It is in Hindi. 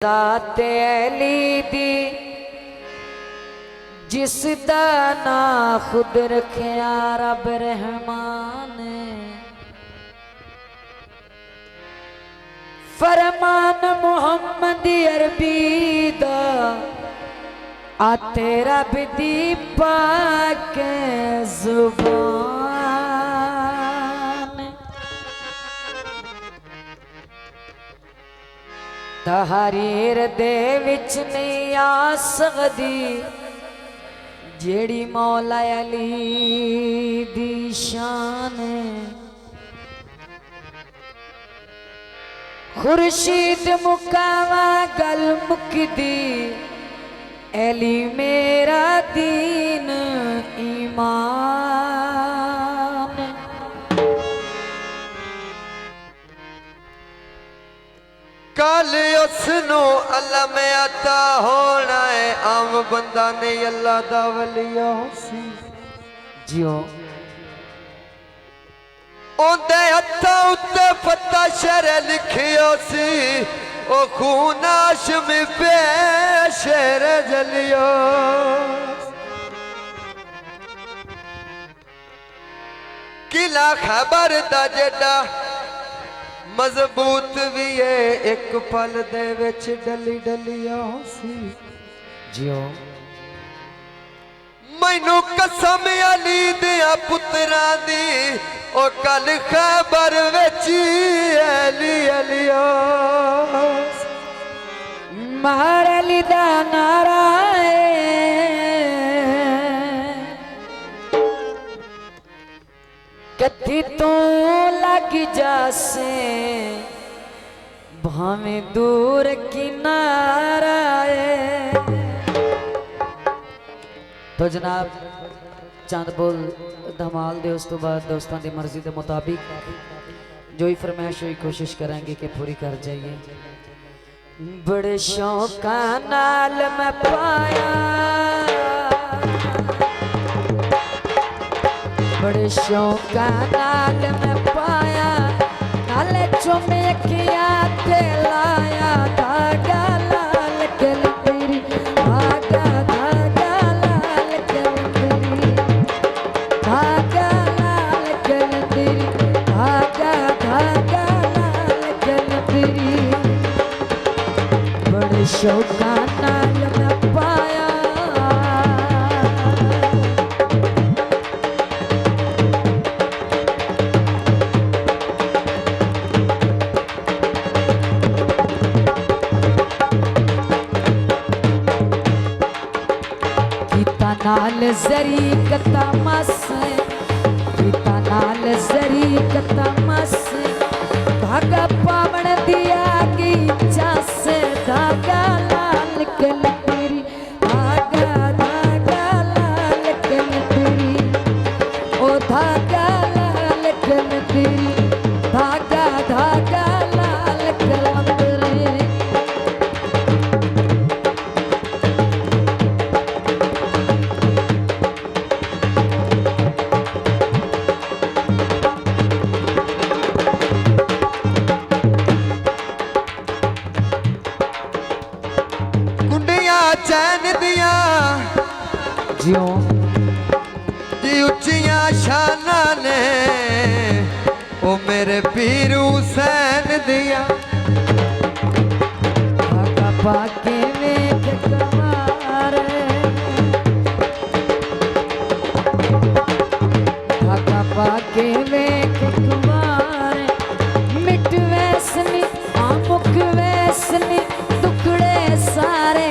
ज़ाते अली दी जिसदा ना खुद रखिया रब रहमान फरमान मुहम्मद अरबी दा आ तेरा बिदी पाक जुबान तहरीर दे विच नहीं आ सकदी जेड़ी मौला अली दी शान खुर्शीद मुकावा गल मुकदी अली मेरा दीन ईमान कल उसनू अल्लाह में अता होना है आम बंदा ने अल्लाह दा वलिया सी जियो ओंदे हत्था उत्ते फता शर लिखियो सी ओ खून आशम पे शेर जलियो किला खबर दा जड़ा मजबूत भी है एक पल दे विच डली डलिया सी जियो मैनू कसम अली दिया पुत्रा दी ओ कल खबर विच अली अलिया महर अली दा नारा कथी तो लग जासे भावें दूर किनारा तो जनाब चंद बोल धमाल दे उस तो बाद दोस्तों की मर्जी के मुताबिक जो ही फरमाइश हुई कोशिश करेंगे कि पूरी कर जाइए। बड़े शौका नाल मैं पाया बड़े शौका नाल मैं पाया नाले चुमे किया ते लाया धागा लाल गल तेरी धागा धागा लाल गल तेरी धागा लाल गल तेरी धागा धागा लाल गल तेरी बड़े शौका नाल मैं पाया नाल जरी कता मस गीता नाल जरी कता मस धागा पावण दिया की चस धागा लाल गल तेरी धागा धागा लाल गल तेरी ओ धागा लाल गल तेरी धागा धागा लाल गल तेरी चैन दिया जियो जी उच्चिया शाना ने ओ मेरे पीर हुसैन दिया धागा पाके वेख कमारे धागा पाके वेख कमारे मिट वैसनी आमुख वैसनी टुकड़े सारे